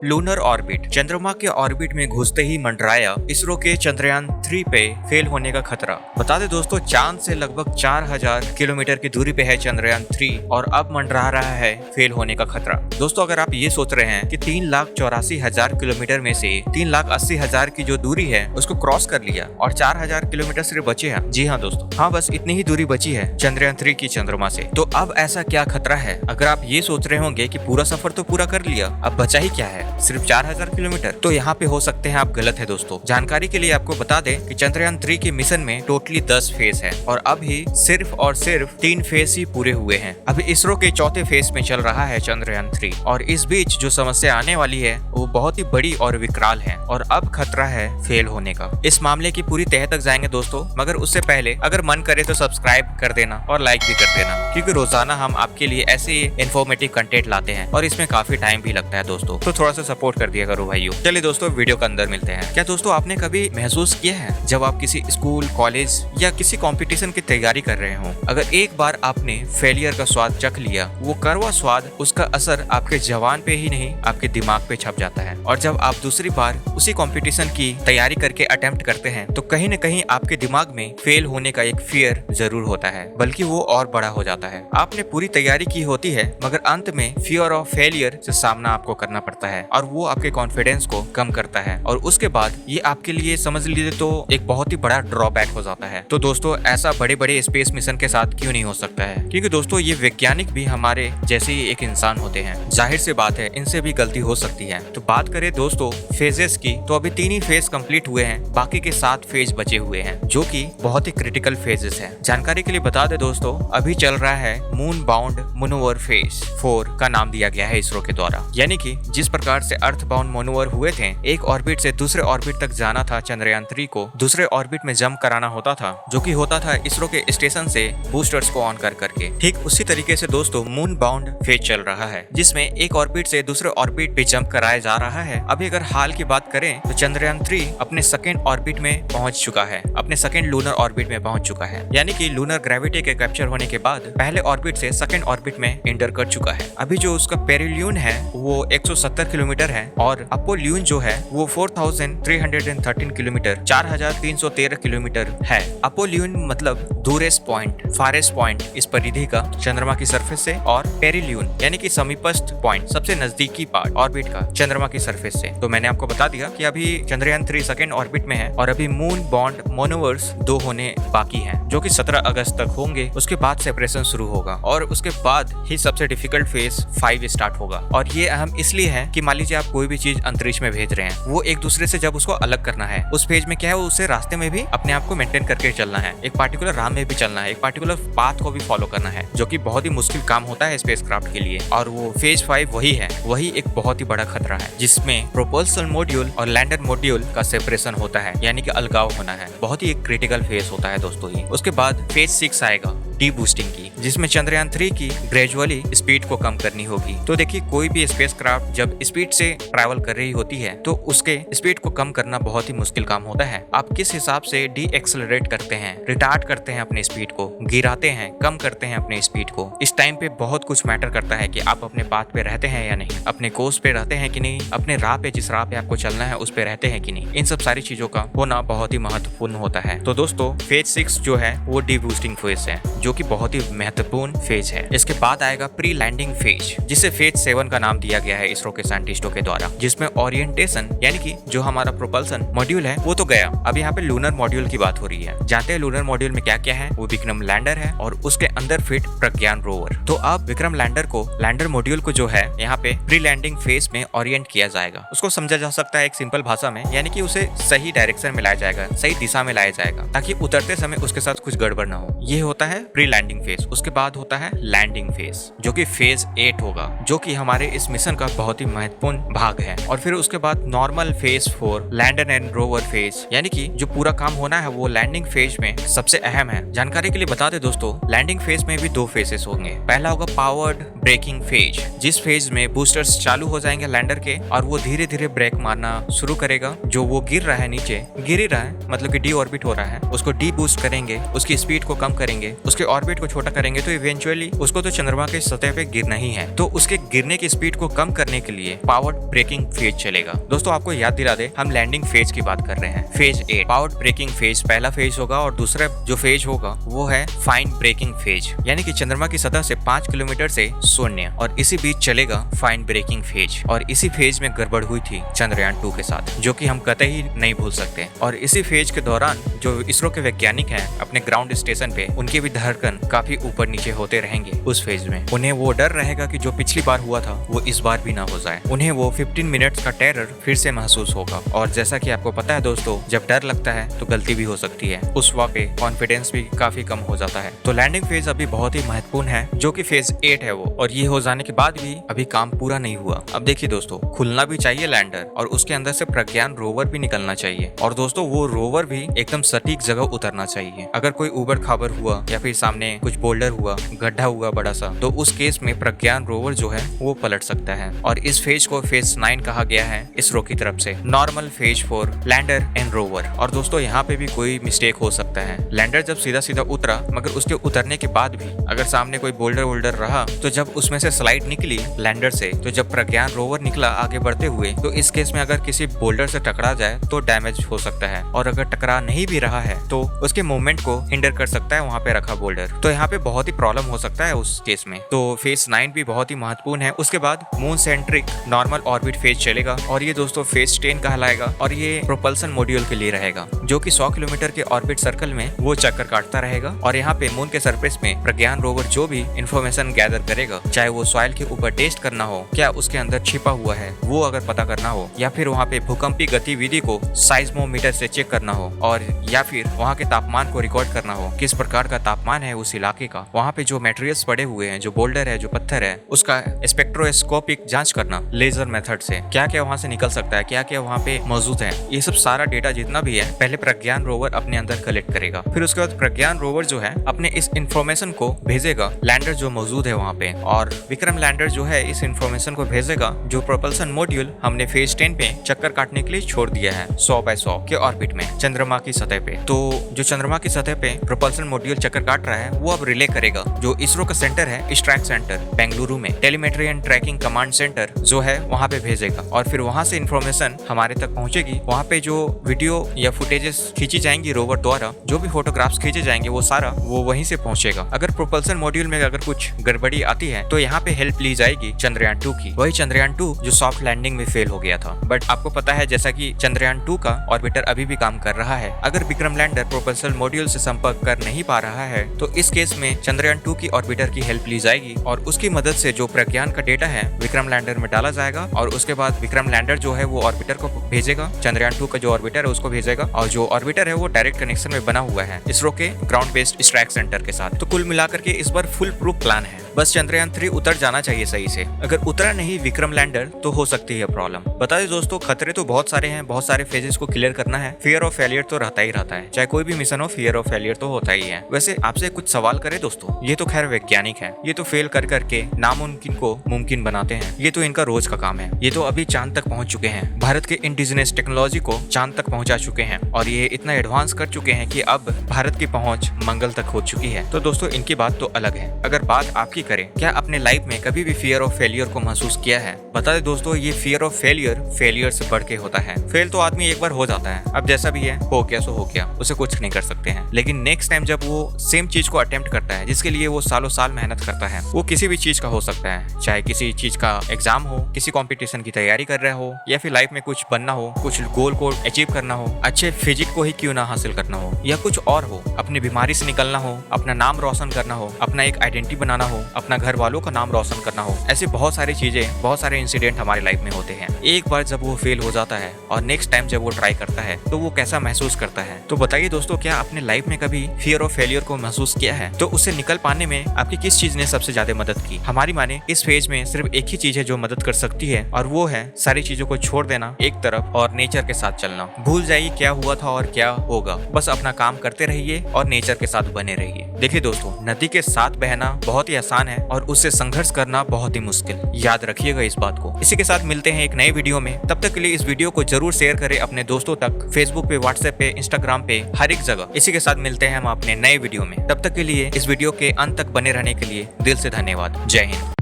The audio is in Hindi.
Lunar orbit. चंद्रमा के ऑर्बिट में घुसते ही मंडराया इसरो के चंद्रयान 3 पे फेल होने का खतरा। बता दें दोस्तों, चांद से लगभग 4000 किलोमीटर की दूरी पे है चंद्रयान 3 और अब मंडरा रहा है फेल होने का खतरा। दोस्तों, अगर आप ये सोच रहे हैं कि 3,84,000 किलोमीटर में से 3,80,000 की जो दूरी है उसको क्रॉस कर लिया और 4000 किलोमीटर सिर्फ बचे हैं, जी हाँ दोस्तों, हाँ बस इतनी ही दूरी बची है चंद्रयान 3 की चंद्रमा से। तो अब ऐसा क्या खतरा है? अगर आप ये सोच रहे होंगे कि पूरा सफर तो पूरा कर लिया, अब बचा ही क्या है, सिर्फ 4000 किलोमीटर, तो यहाँ पे हो सकते हैं आप गलत है दोस्तों। जानकारी के लिए आपको बता दें कि चंद्रयान 3 के मिशन में टोटली 10 फेज है और अभी सिर्फ और सिर्फ 3 फेज ही पूरे हुए हैं। अभी इसरो के चौथे फेज में चल रहा है चंद्रयान 3 और इस बीच जो समस्या आने वाली है वो बहुत ही बड़ी और विकराल है और अब खतरा है फेल होने का। इस मामले की पूरी तह तक जाएंगे दोस्तों, मगर उससे पहले अगर मन करे तो सब्सक्राइब कर देना और लाइक भी कर देना, क्योंकि रोजाना हम आपके लिए ऐसे इन्फॉर्मेटिव कंटेंट लाते हैं और इसमें काफी टाइम भी लगता है दोस्तों, तो थोड़ा सा सपोर्ट कर दिया करो भाइयों। चलिए दोस्तों, वीडियो के अंदर मिलते हैं। क्या दोस्तों आपने कभी महसूस किया है जब आप किसी स्कूल, कॉलेज या किसी कंपटीशन की तैयारी कर रहे हो, अगर एक बार आपने फेलियर का स्वाद चख लिया, वो कड़वा स्वाद, उसका असर आपके जबान पे ही नहीं आपके दिमाग पे छप जाता है। और जब आप दूसरी बार उसी कंपटीशन की तैयारी करके अटेम्प्ट करते हैं तो कहीं न कहीं आपके दिमाग में फेल होने का एक फियर जरूर होता है, बल्कि वो और बड़ा हो जाता है। आपने पूरी तैयारी की होती है मगर अंत में फियर ऑफ फेलियर से सामना आपको करना पड़ता है और वो आपके कॉन्फिडेंस को कम करता है और उसके बाद ये आपके लिए समझ लीजिए तो एक बहुत ही बड़ा ड्रॉबैक हो जाता है। तो दोस्तों, ऐसा बड़े बड़े स्पेस मिशन के साथ क्यों नहीं हो सकता है? क्योंकि दोस्तों ये वैज्ञानिक भी हमारे जैसे ही एक इंसान होते हैं, जाहिर सी बात है इनसे भी गलती हो सकती है। तो बात करें दोस्तों फेजेस की, तो अभी 3 ही फेज कंप्लीट हुए हैं, बाकी के 7 फेज बचे हुए हैं जो कि बहुत ही क्रिटिकल फेजेस हैं। जानकारी के लिए बता दे दोस्तों, अभी चल रहा है मून बाउंड मनोवर फेज 4 का नाम दिया गया है इसरो के द्वारा। यानी कि जिस प्रकार से अर्थ बाउंड मनोवर हुए थे, एक ऑर्बिट से दूसरे ऑर्बिट तक जाना था चंद्रयान 3 को, दूसरे ऑर्बिट में जंप कराना होता था, जो कि होता था इसरो के स्टेशन से बूस्टर्स को ऑन कर करके। ठीक उसी तरीके से दोस्तों मून बाउंड फेज चल रहा है, जिसमें एक ऑर्बिट से दूसरे ऑर्बिट पे जंप कराया जा रहा है। अभी अगर हाल की बात करें तो चंद्रयान 3 अपने सेकंड ऑर्बिट में पहुंच चुका है, अपने सेकंड लूनर ऑर्बिट में पहुंच चुका है। यानी कि लूनर ग्रेविटी के कैप्चर होने के बाद पहले ऑर्बिट से सेकंड ऑर्बिट में एंटर कर चुका है। अभी जो उसका पेरिलियन है वो 170 किलोमीटर है और अपोलियन जो है वो 4313 किलोमीटर, 4313 किलोमीटर है। अपोलियन मतलब दूरेस्ट पॉइंट, फारेस्ट पॉइंट इस परिधि का चंद्रमा की सरफेस से, और पेरिलियन यानी कि समीपस्थ पॉइंट, सबसे नजदीकी पार्ट ऑर्बिट का चंद्रमा की सरफेस से। तो मैंने आपको बता दिया कि अभी चंद्रयान 3 सेकंड ऑर्बिट में है और अभी मून बाउंड मनोवर्स 2 होने बाकी हैं, जो कि 17 अगस्त तक होंगे। उसके बाद सेपरेशन शुरू होगा और उसके बाद ही सबसे डिफिकल्ट फेज 5 स्टार्ट होगा। और ये अहम इसलिए है कि मान लीजिए आप कोई भी चीज अंतरिक्ष में भेज रहे हैं, वो एक दूसरे से जब उसको अलग करना है, उस फेज में क्या है, उसे रास्ते में भी अपने आप को मेंटेन करके चलना है, एक पार्टिकुलर राह में भी चलना है, एक पार्टिकुलर पाथ को भी फॉलो करना है, जो कि बहुत ही मुश्किल काम होता है स्पेसक्राफ्ट के लिए। और वो फेज 5 वही है, वही एक बहुत ही बड़ा खतरा है, जिसमें प्रोपल्सन मॉड्यूल और लैंडर मॉड्यूल का सेपरेशन होता है, यानी कि अलगाव होना है। बहुत ही एक क्रिटिकल फेज होता है दोस्तों ये। उसके बाद फेज 6 आएगा, डी बूस्टिंग की, जिसमें चंद्रयान 3 की ग्रेजुअली स्पीड को कम करनी होगी। तो देखिए, कोई भी स्पेसक्राफ्ट जब स्पीड से ट्रैवल कर रही होती है तो उसके स्पीड को कम करना बहुत ही मुश्किल काम होता है। आप किस हिसाब से डी एक्सेलरेट करते हैं, रिटार्ड करते हैं अपने स्पीड को, गिराते हैं, कम करते हैं अपने स्पीड को, इस टाइम पे बहुत कुछ मैटर करता है कि आप अपने पाथ पे रहते हैं या नहीं, अपने कोर्स पे रहते हैं कि नहीं, अपने राह पे, जिस राह पे आपको चलना है उस पे रहते हैं कि नहीं। इन सब सारी चीजों का होना बहुत ही महत्वपूर्ण होता है। तो दोस्तों फेज 6 जो है वो डी बूस्टिंग फेज है, जो कि बहुत ही महत्वपूर्ण फेज है। इसके बाद आएगा प्री लैंडिंग फेज, जिसे फेज 7 का नाम दिया गया है इसरो के साइंटिस्टों के द्वारा, जिसमें ओरिएंटेशन यानी कि जो हमारा प्रोपल्सन मॉड्यूल है वो तो गया। अब यहाँ पे लूनर मॉड्यूल की बात हो रही है। जानते हैं लूनर मॉड्यूल में क्या क्या है? वो विक्रम लैंडर है और उसके अंदर फिट प्रज्ञान रोवर। तो अब विक्रम लैंडर को, लैंडर मॉड्यूल को जो है यहाँ पे प्री लैंडिंग फेज में ओरिएंट किया जाएगा। उसको समझा जा सकता है एक सिंपल भाषा में, यानी कि उसे सही डायरेक्शन में लाया जाएगा, सही दिशा में लाया जाएगा, ताकि उतरते समय उसके साथ कुछ गड़बड़ ना हो। ये होता है प्री लैंडिंग फेज। उसके बाद होता है लैंडिंग फेज, जो कि फेज 8 होगा, जो कि हमारे इस मिशन का बहुत ही महत्वपूर्ण भाग है। और फिर उसके बाद normal phase 4, lander and rover phase, यानी कि जो पूरा काम होना है वो लैंडिंग फेज में सबसे अहम है। जानकारी के लिए बता दे दोस्तों, लैंडिंग फेज में भी 2 फेजेस होंगे। पहला होगा पावर्ड ब्रेकिंग फेज, जिस फेज में बूस्टर्स चालू हो जाएंगे लैंडर के और वो धीरे धीरे ब्रेक मारना शुरू करेगा। जो वो गिर रहा है नीचे, गिर ही रहा है मतलब कि डी ऑर्बिट हो रहा है, उसको डी बूस्ट करेंगे, उसकी स्पीड को कम करेंगे, उसके ऑर्बिट को छोटा करेंगे, तो इवेंचुअली उसको तो चंद्रमा के सतह पे गिरना ही है। तो उसके गिरने की स्पीड को कम करने के लिए पावर्ड ब्रेकिंग फेज चलेगा। दोस्तों आपको याद दिला दे, हम लैंडिंग फेज की बात कर रहे हैं। फेज 8 पावर्ड ब्रेकिंग फेज पहला फेज होगा और दूसरा जो फेज होगा वो है फाइन ब्रेकिंग फेज, यानी कि चंद्रमा की सतह से 5 किलोमीटर से शून्य, और इसी बीच चलेगा फाइन ब्रेकिंग फेज। और इसी फेज में गड़बड़ हुई थी चंद्रयान 2 के साथ, जो कि हम कतई नहीं भूल सकते। और इसी फेज के दौरान जो इसरो के वैज्ञानिक हैं अपने ग्राउंड स्टेशन पे, उनके भी धड़कन काफी ऊपर नीचे होते रहेंगे उस फेज में। उन्हें वो डर रहेगा कि जो पिछली बार हुआ था वो इस बार भी ना हो जाए। उन्हें वो 15 मिनट्स का टेरर फिर से महसूस होगा। और जैसा कि आपको पता है दोस्तों, जब डर लगता है तो गलती भी हो सकती है, उस वक्त पे कॉन्फिडेंस भी काफी कम हो जाता है। तो लैंडिंग फेज अभी बहुत ही महत्वपूर्ण है, जो कि फेज 8 है वो, और ये हो जाने के बाद भी अभी काम पूरा नहीं हुआ। अब देखिए दोस्तों, खुलना भी चाहिए लैंडर और उसके अंदर से प्रज्ञान रोवर भी निकलना चाहिए, और दोस्तों वो रोवर भी एकदम सटीक जगह उतरना चाहिए। अगर कोई उबड़ खाबड़ हुआ या फिर सामने कुछ बोल्डर हुआ, गड्ढा हुआ बड़ा सा, तो उस केस में प्रज्ञान रोवर जो है वो पलट सकता है। और इस फेज को फेज 9 कहा गया है इसरो की तरफ से, normal phase for lander and rover. और दोस्तों यहाँ पे भी कोई मिस्टेक हो सकता है। लैंडर जब सीधा सीधा उतरा, मगर उसके उतरने के बाद भी अगर सामने कोई बोल्डर वोल्डर रहा, तो जब उसमें से स्लाइड निकली लैंडर से, तो जब प्रज्ञान रोवर निकला आगे बढ़ते हुए, तो इस केस में अगर किसी बोल्डर से टकरा जाए तो डैमेज हो सकता है। और अगर टकरा नहीं भी रहा है तो उसके मूवमेंट को हिंडर कर सकता है वहाँ पे रखा बोल्डर। तो यहाँ पे बहुत ही प्रॉब्लम हो सकता है उस केस में। तो फेज 9 भी बहुत ही महत्वपूर्ण है। उसके बाद moon centric normal orbit phase चलेगा, और ये दोस्तों फेज 10 कहलाएगा, और ये प्रोपल्सन मॉड्यूल के लिए रहेगा, जो कि 100 किलोमीटर के ऑर्बिट सर्कल में वो चक्कर काटता रहेगा। और यहाँ पे मून के सरफेस में प्रज्ञान रोवर जो भी इंफॉर्मेशन गैदर करेगा, चाहे वो सॉइल के ऊपर टेस्ट करना हो, क्या उसके अंदर छिपा हुआ है वो अगर पता करना हो, या फिर वहाँ पे भूकंपी गतिविधि को साइज्मोमीटर से चेक करना हो, और या फिर वहाँ के तापमान को रिकॉर्ड करना हो, किस प्रकार का तापमान है उस इलाके का, वहाँ पे जो मटेरियल्स पड़े हुए हैं, जो बोल्डर है, जो पत्थर है, उसका स्पेक्ट्रोस्कोपिक जांच करना लेजर मेथड से, क्या क्या वहाँ से निकल सकता है, क्या क्या वहाँ पे मौजूद है, ये सब सारा डेटा जितना भी है पहले प्रज्ञान रोवर अपने अंदर कलेक्ट करेगा। फिर उसके बाद प्रज्ञान रोवर जो है अपने इस इंफॉर्मेशन को भेजेगा लैंडर जो मौजूद है वहाँ पे, और विक्रम लैंडर जो है इस इंफॉर्मेशन को भेजेगा जो प्रोपल्सन मॉड्यूल हमने फेज 10 पे चक्कर काटने के लिए छोड़ दिया है 100 बाय 100 के ऑर्बिट में चंद्रमा की सतह पे। तो जो चंद्रमा की सतह पे प्रोपल्सन मॉड्यूल चक्कर काट रहा है वो अब रिले करेगा जो इसरो का सेंटर है, स्ट्रैक सेंटर बेंगलुरु में, telemetry and tracking command centre जो है वहाँ पे भेजेगा, और फिर वहाँ से इंफॉर्मेशन हमारे तक पहुंचेगी। वहाँ पे जो वीडियो या फुटेजेस खींची जाएंगी रोवर द्वारा, जो भी फोटोग्राफ्स खींचे जाएंगे वो सारा वो वहीं से पहुंचेगा। अगर प्रोपल्सन मॉड्यूल में अगर कुछ गड़बड़ी आती है तो यहाँ पे हेल्प ली जाएगी चंद्रयान 2 की, वही चंद्रयान 2 जो सॉफ्ट लैंडिंग में फेल हो गया था। बट आपको पता है जैसा कि चंद्रयान 2 का ऑर्बिटर अभी भी काम कर रहा है, अगर विक्रम लैंडर प्रोपल्सन मॉड्यूल से संपर्क कर नहीं पा रहा है तो इस केस में चंद्रयान 2 की ऑर्बिटर की हेल्प ली जाएगी, और उसकी मदद से जो प्रज्ञान का डेटा है विक्रम लैंडर में डाला जाएगा, और उसके बाद विक्रम लैंडर जो है वो ऑर्बिटर को भेजेगा, चंद्रयान 2 का जो ऑर्बिटर है उसको भेजेगा, और जो ऑर्बिटर है वो डायरेक्ट कनेक्शन में बना हुआ है इसरो के ग्राउंड बेस्ड स्ट्रैक सेंटर के साथ। तो कुल मिलाकर के इस बार फुल प्रूफ प्लान है, बस चंद्रयान 3 उतर जाना चाहिए सही से। अगर उतरा नहीं विक्रम लैंडर तो हो सकती है प्रॉब्लम। बता दें दोस्तों, खतरे तो बहुत सारे हैं, बहुत सारे फेजेस को क्लियर करना है, फियर ऑफ फेलियर तो रहता ही रहता है, चाहे कोई भी मिशन हो फियर ऑफ फेलियर तो होता ही है। वैसे आपसे कुछ सवाल करे दोस्तों, ये तो खैर वैज्ञानिक है, ये तो फेल कर करके नामुमकिन को मुमकिन बनाते हैं, ये तो इनका रोज का काम है। ये तो अभी चांद तक पहुंच चुके हैं, भारत के इंडिजिनस टेक्नोलॉजी को चांद तक पहुंचा चुके हैं, और ये इतना एडवांस कर चुके हैं कि अब भारत की पहुंच मंगल तक हो चुकी है। तो दोस्तों इनकी बात तो अलग है। अगर बात आपकी करें, क्या अपने लाइफ में कभी भी फियर ऑफ फेलियर को महसूस किया है? बता दे दोस्तों, ये फियर ऑफ फेलियर से बढ़ के होता है। फेल तो आदमी एक बार हो जाता है, अब जैसा भी है हो गया सो हो गया, उसे कुछ नहीं कर सकते हैं। लेकिन नेक्स्ट टाइम जब वो सेम चीज को अटेम्प्ट करता है जिसके लिए वो सालों साल मेहनत करता है, वो किसी भी चीज का हो सकता है, चाहे किसी चीज का एग्जाम हो, किसी कॉम्पिटिशन की तैयारी कर रहा हो, या फिर लाइफ में कुछ बनना हो, कुछ गोल को अचीव करना हो, अच्छे फिजिक को ही क्यों ना हासिल करना हो, या कुछ और हो, अपनी बीमारी से निकलना हो, अपना नाम रोशन करना हो, अपना एक आइडेंटिटी बनाना हो, अपना घर वालों का नाम रोशन करना हो। ऐसे बहुत सारी चीजें, बहुत सारे इंसिडेंट हमारी लाइफ में होते हैं। एक बार जब वो फेल हो जाता है और नेक्स्ट टाइम जब वो ट्राई करता है तो वो कैसा महसूस करता है? तो बताइए दोस्तों, क्या अपने लाइफ में कभी फियर ऑफ फेलियर को महसूस किया है? तो उससे निकल पाने में आपकी किस चीज ने सबसे ज्यादा मदद की? हमारी माने इस फेज में सिर्फ एक ही चीज है जो मदद कर सकती है, और वो है सारी चीजों को छोड़ देना एक तरफ और नेचर के साथ चलना। भूल जाइए क्या हुआ था और क्या होगा, बस अपना काम करते रहिए और नेचर के साथ बने रहिए। देखिए दोस्तों, नदी के साथ बहना बहुत ही आसान आसान है और उससे संघर्ष करना बहुत ही मुश्किल। याद रखिएगा इस बात को। इसी के साथ मिलते हैं एक नए वीडियो में। तब तक के लिए इस वीडियो को जरूर शेयर करें अपने दोस्तों तक, फेसबुक पे, व्हाट्सएप पे, इंस्टाग्राम पे, हर एक जगह। इसी के साथ मिलते हैं हम अपने नए वीडियो में। तब तक के लिए इस वीडियो के अंत तक बने रहने के लिए दिल से धन्यवाद। जय हिंद।